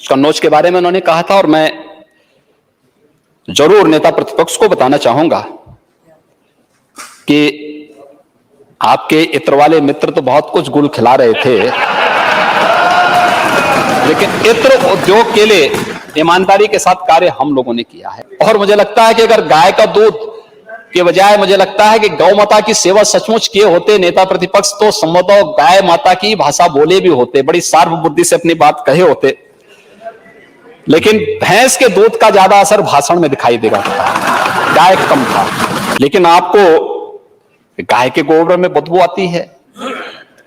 कन्नौज के बारे में उन्होंने कहा था, और मैं जरूर नेता प्रतिपक्ष को बताना चाहूंगा कि आपके इत्र वाले मित्र तो बहुत कुछ गुल खिला रहे थे, लेकिन इत्र उद्योग के लिए ईमानदारी के साथ कार्य हम लोगों ने किया है। और मुझे लगता है कि अगर गाय का दूध के बजाय मुझे लगता है कि गौ माता की सेवा सचमुच किए होते नेता प्रतिपक्ष, तो संभवतः गाय माता की भाषा बोले भी होते, बड़ी सार्व बुद्धि से अपनी बात कहे होते। लेकिन भैंस के दूध का ज्यादा असर भाषण में दिखाई देगा, गाय कम था। लेकिन आपको गाय के गोबर में बदबू आती है,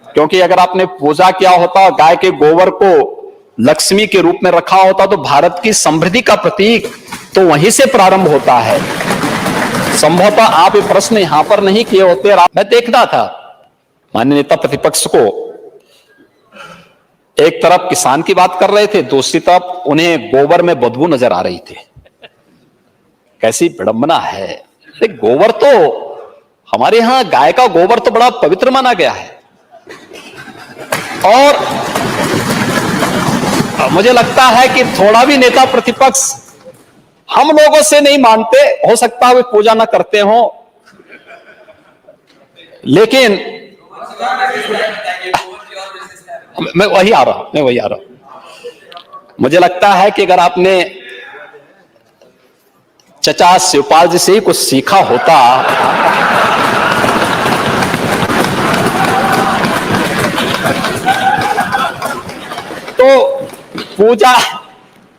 क्योंकि अगर आपने पूजा किया होता, गाय के गोबर को लक्ष्मी के रूप में रखा होता, तो भारत की समृद्धि का प्रतीक तो वहीं से प्रारंभ होता है। संभवतः आप ये प्रश्न यहां पर नहीं किए होते। मैं देखना था माननीय नेता प्रतिपक्ष को, एक तरफ किसान की बात कर रहे थे, दूसरी तरफ उन्हें गोबर में बदबू नजर आ रही थी। कैसी विडंबना है। गोबर तो हमारे यहां गाय का गोबर तो बड़ा पवित्र माना गया है, और मुझे लगता है कि थोड़ा भी नेता प्रतिपक्ष हम लोगों से नहीं मानते, हो सकता है वे पूजा ना करते हो, लेकिन मैं वही आ रहा हूं। मुझे लगता है कि अगर आपने चचा शिवपाल जी से ही कुछ सीखा होता, तो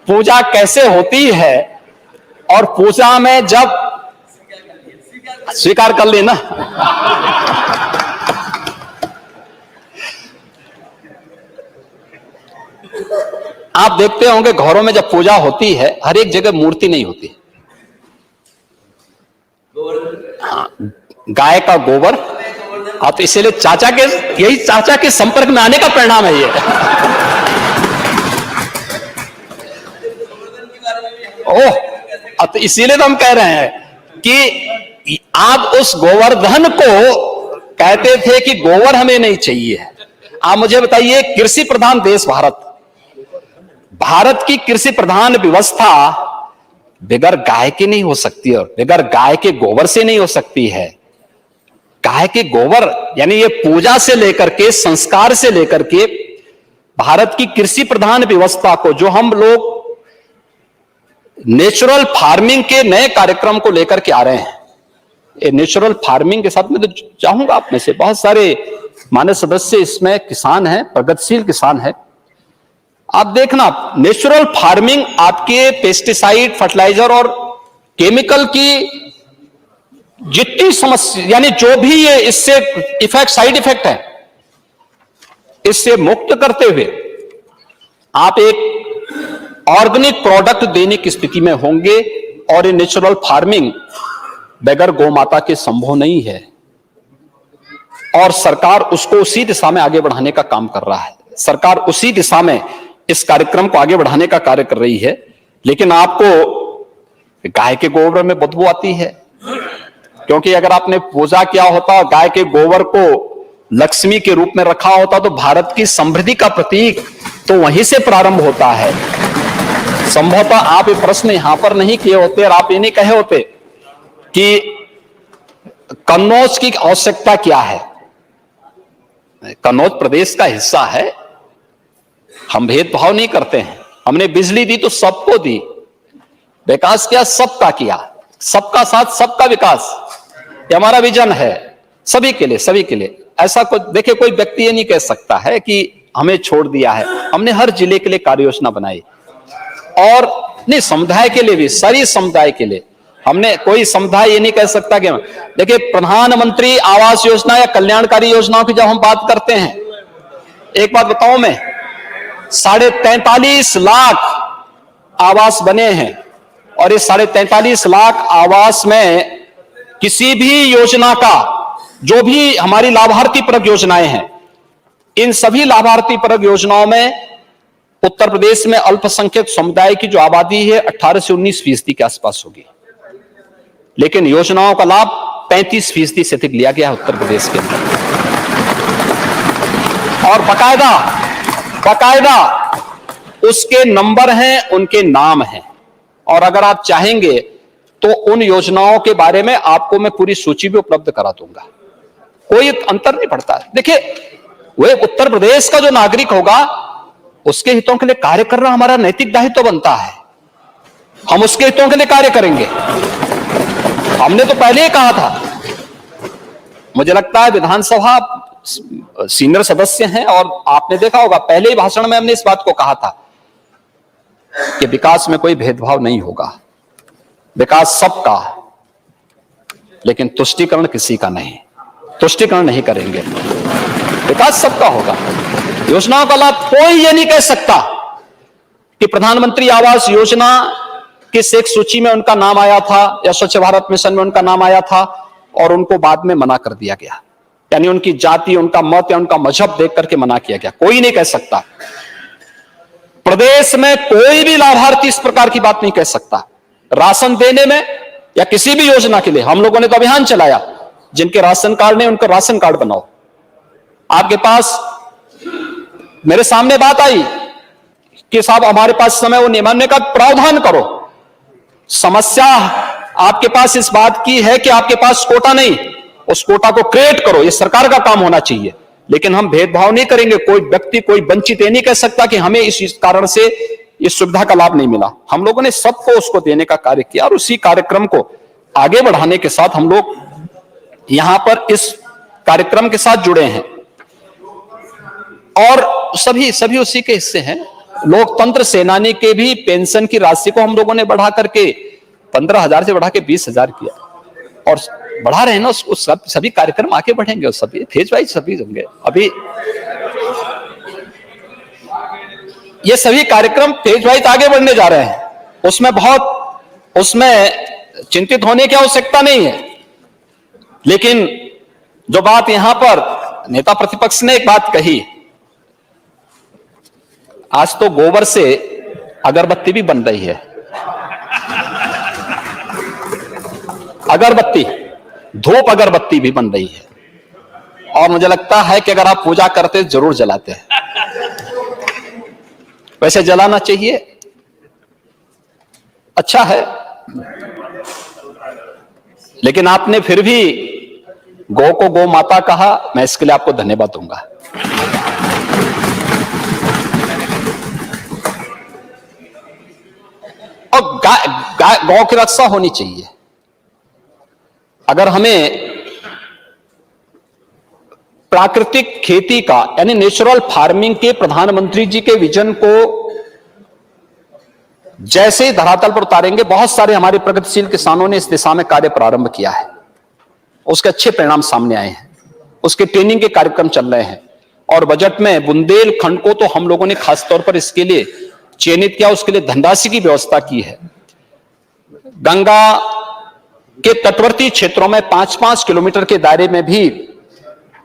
पूजा कैसे होती है, और पूजा में जब स्वीकार कर लेना, आप देखते होंगे घरों में जब पूजा होती है हर एक जगह मूर्ति नहीं होती। हाँ, गाय का गोबर। तो इसीलिए यही चाचा के संपर्क में आने का परिणाम है ये। ओह, तो इसीलिए तो हम कह रहे हैं कि आप उस गोवर्धन को कहते थे कि गोबर हमें नहीं चाहिए। आप मुझे बताइए, कृषि प्रधान देश भारत की कृषि प्रधान व्यवस्था बगैर गाय के नहीं हो सकती, और बगैर गाय के गोबर से नहीं हो सकती है। गाय के गोबर यानी ये पूजा से लेकर के, संस्कार से लेकर के, भारत की कृषि प्रधान व्यवस्था को जो हम लोग नेचुरल फार्मिंग के नए कार्यक्रम को लेकर के आ रहे हैं, ये नेचुरल फार्मिंग के साथ में तो चाहूंगा आप में से बहुत सारे माननीय सदस्य इसमें किसान हैं, प्रगतिशील किसान हैं। आप देखना, नेचुरल फार्मिंग आपके पेस्टिसाइड, फर्टिलाइजर और केमिकल की जितनी समस्या, यानी जो भी ये इससे इफेक्ट, साइड इफेक्ट है, इससे मुक्त करते हुए आप एक ऑर्गेनिक प्रोडक्ट देने की स्थिति में होंगे। और ये नेचुरल फार्मिंग बगैर गौ माता के संभव नहीं है, और सरकार उसको उसी दिशा में आगे बढ़ाने का काम कर रहा है। सरकार उसी दिशा में इस कार्यक्रम को आगे बढ़ाने का कार्य कर रही है। लेकिन आपको गाय के गोबर में बदबू आती है, क्योंकि अगर आपने पूजा किया होता, गाय के गोबर को लक्ष्मी के रूप में रखा होता, तो भारत की समृद्धि का प्रतीक तो वहीं से प्रारंभ होता है। संभवतः आप ये प्रश्न यहां पर नहीं किए होते, और आप ये नहीं कहे होते कि कन्नौज की आवश्यकता क्या है। कन्नौज प्रदेश का हिस्सा है, हम भेदभाव नहीं करते हैं। हमने बिजली दी तो सबको दी, विकास किया सबका किया, सबका साथ सबका विकास, ये हमारा विजन है, सभी के लिए, सभी के लिए। ऐसा कुछ देखिए, कोई व्यक्ति ये नहीं कह सकता है कि हमें छोड़ दिया है। हमने हर जिले के लिए कार्य योजना बनाई, और नहीं, समुदाय के लिए भी, सारी समुदाय के लिए हमने, कोई समुदाय ये नहीं कह सकता कि देखिए, प्रधानमंत्री आवास योजना या कल्याणकारी योजनाओं की जब हम बात करते हैं, एक बात बताऊं मैं, 43.5 लाख आवास बने हैं, और इस 43.5 लाख आवास में किसी भी योजना का, जो भी हमारी लाभार्थी परक योजनाएं हैं, इन सभी लाभार्थी परक योजनाओं में उत्तर प्रदेश में अल्पसंख्यक समुदाय की जो आबादी है 18 से 19% के आसपास होगी, लेकिन योजनाओं का लाभ 35% से अधिक लिया गया है उत्तर प्रदेश के अंदर। और बकायदा उसके नंबर हैं, उनके नाम हैं, और अगर आप चाहेंगे तो उन योजनाओं के बारे में आपको मैं पूरी सूची भी उपलब्ध करा दूंगा। कोई अंतर नहीं पड़ता है। देखिए, वह उत्तर प्रदेश का जो नागरिक होगा उसके हितों के लिए कार्य करना हमारा नैतिक दायित्व बनता है। हम उसके हितों के लिए कार्य करेंगे। हमने तो पहले ही कहा था, मुझे लगता है विधानसभा सीनियर सदस्य हैं और आपने देखा होगा पहले ही भाषण में हमने इस बात को कहा था कि विकास में कोई भेदभाव नहीं होगा, विकास सबका, लेकिन तुष्टीकरण किसी का नहीं। तुष्टीकरण नहीं करेंगे, विकास सबका होगा। योजनाओं का लाभ कोई ये नहीं कह सकता कि प्रधानमंत्री आवास योजना किस एक सूची में उनका नाम आया था या स्वच्छ भारत मिशन में उनका नाम आया था और उनको बाद में मना कर दिया गया, यानी उनकी जाति, उनका मत या उनका मजहब देख करके मना किया गया। कोई नहीं कह सकता। प्रदेश में कोई भी लाभार्थी इस प्रकार की बात नहीं कह सकता। राशन देने में या किसी भी योजना के लिए हम लोगों ने तो अभियान चलाया, जिनके राशन कार्ड नहीं उनका राशन कार्ड बनाओ। आपके पास मेरे सामने बात आई कि साहब हमारे पास समय वो नियमान्य का प्रावधान करो। समस्या आपके पास इस बात की है कि आपके पास कोटा नहीं, उस कोटा को क्रिएट करो, ये सरकार का काम होना चाहिए। लेकिन हम भेदभाव नहीं करेंगे। कोई व्यक्ति, कोई वंचित ये नहीं कह सकता कि हमें इस कारण से इस सुविधा का लाभ नहीं मिला। हम लोगों ने सबको उसको देने का कार्य किया और उसी कार्यक्रम को आगे बढ़ाने के साथ हम लोग यहां पर इस कार्यक्रम के साथ जुड़े हैं और सभी उसी के हिस्से हैं। लोकतंत्र सेनानी के भी पेंशन की राशि को हम लोगों ने बढ़ा करके 15,000 से बढ़ा के 20,000 किया और बढ़ा रहे हैं ना। सभी कार्यक्रम आगे बढ़ेंगे, सभी फेज वाइज सभी होंगे। अभी ये सभी कार्यक्रम फेज वाइज आगे बढ़ने जा रहे हैं। उसमें चिंतित होने की आवश्यकता नहीं है। लेकिन जो बात यहां पर नेता प्रतिपक्ष ने एक बात कही, आज तो गोबर से अगरबत्ती भी बन रही है। अगरबत्ती, धूप अगरबत्ती भी बन रही है और मुझे लगता है कि अगर आप पूजा करते जरूर जलाते हैं। वैसे जलाना चाहिए, अच्छा है, लेकिन आपने फिर भी गौ को गौ माता कहा, मैं इसके लिए आपको धन्यवाद दूंगा। और गौ की रक्षा होनी चाहिए। अगर हमें प्राकृतिक खेती का यानी नेचुरल फार्मिंग के प्रधानमंत्री जी के विजन को जैसे ही धरातल पर उतारेंगे, बहुत सारे हमारे प्रगतिशील किसानों ने इस दिशा में कार्य प्रारंभ किया है, उसके अच्छे परिणाम सामने आए हैं, उसके ट्रेनिंग के कार्यक्रम चल रहे हैं और बजट में बुंदेलखंड को तो हम लोगों ने खासतौर पर इसके लिए चयनित किया, उसके लिए धनराशि की व्यवस्था की है। गंगा के तटवर्ती क्षेत्रों में 5-5 किलोमीटर के दायरे में भी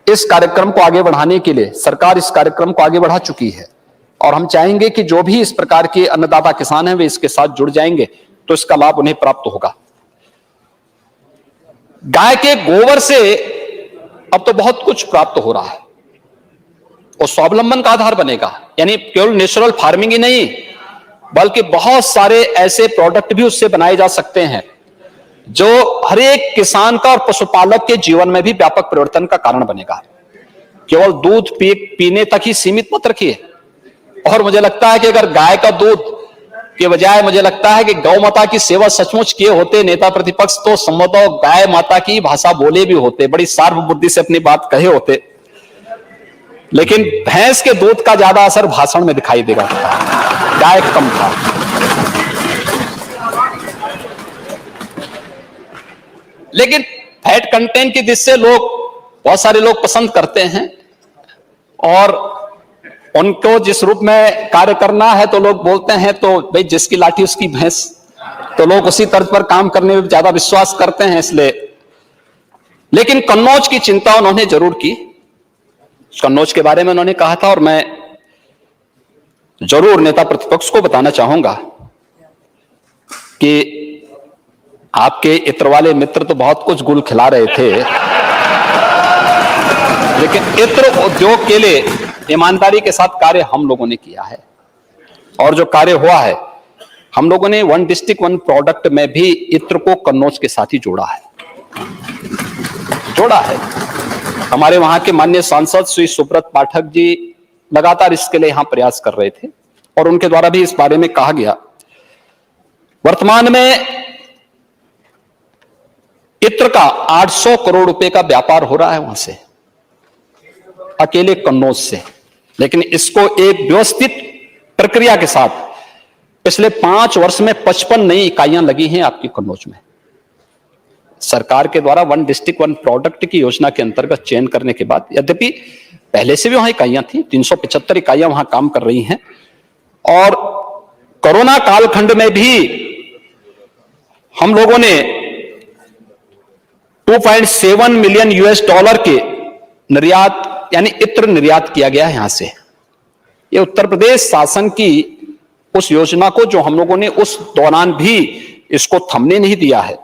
इस कार्यक्रम को आगे बढ़ाने के लिए सरकार इस कार्यक्रम को आगे बढ़ा चुकी है और हम चाहेंगे कि जो भी इस प्रकार के अन्नदाता किसान हैं वे इसके साथ जुड़ जाएंगे तो इसका लाभ उन्हें प्राप्त होगा। गाय के गोबर से अब तो बहुत कुछ प्राप्त हो रहा है और स्वावलंबन का आधार बनेगा, यानी केवल नेचुरल फार्मिंग ही नहीं बल्कि बहुत सारे ऐसे प्रोडक्ट भी उससे बनाए जा सकते हैं जो हर एक किसान का और पशुपालक के जीवन में भी व्यापक परिवर्तन का कारण बनेगा। केवल दूध पीने तक ही सीमित मत रखिए। और मुझे लगता है कि अगर गाय का दूध के बजाय मुझे लगता है कि गौ माता की सेवा सचमुच किए होते नेता प्रतिपक्ष तो संभवतः गाय माता की भाषा बोले भी होते, बड़ी सार्व बुद्धि से अपनी बात कहे होते। लेकिन भैंस के दूध का ज्यादा असर भाषण में दिखाई देगा, गाय कम था। लेकिन फैट कंटेंट की दृष्टि से बहुत सारे लोग पसंद करते हैं और उनको जिस रूप में कार्य करना है तो लोग बोलते हैं तो भाई जिसकी लाठी उसकी भैंस, तो लोग उसी तर्ज पर काम करने में ज्यादा विश्वास करते हैं इसलिए। लेकिन कन्नौज की चिंता उन्होंने जरूर की, कन्नौज के बारे में उन्होंने कहा था और मैं जरूर नेता प्रतिपक्ष को बताना चाहूंगा कि आपके इत्र वाले मित्र तो बहुत कुछ गुल खिला रहे थे, लेकिन इत्र उद्योग के लिए ईमानदारी के साथ कार्य हम लोगों ने किया है। और जो कार्य हुआ है, हम लोगों ने वन डिस्ट्रिक्ट वन प्रोडक्ट में भी इत्र को कन्नौज के साथ ही जोड़ा है। हमारे वहां के माननीय सांसद श्री सुब्रत पाठक जी लगातार इसके लिए यहां प्रयास कर रहे थे और उनके द्वारा भी इस बारे में कहा गया। वर्तमान में इत्र का 800 करोड़ रुपए का व्यापार हो रहा है वहां से, अकेले कन्नौज से। लेकिन इसको एक व्यवस्थित प्रक्रिया के साथ पिछले 5 वर्ष में 55 नई इकाइयां लगी हैं आपकी कन्नौज में। सरकार के द्वारा वन डिस्ट्रिक्ट वन प्रोडक्ट की योजना के अंतर्गत चयन करने के बाद, यद्यपि पहले से भी वहां इकाइयां थी, 375 इकाइयां वहां काम कर रही हैं। और कोरोना कालखंड में भी हम लोगों ने 2.7 मिलियन US$ के निर्यात यानी इत्र निर्यात किया गया है यहां से। ये उत्तर प्रदेश शासन की उस योजना को जो हम लोगों ने उस दौरान भी इसको थमने नहीं दिया है,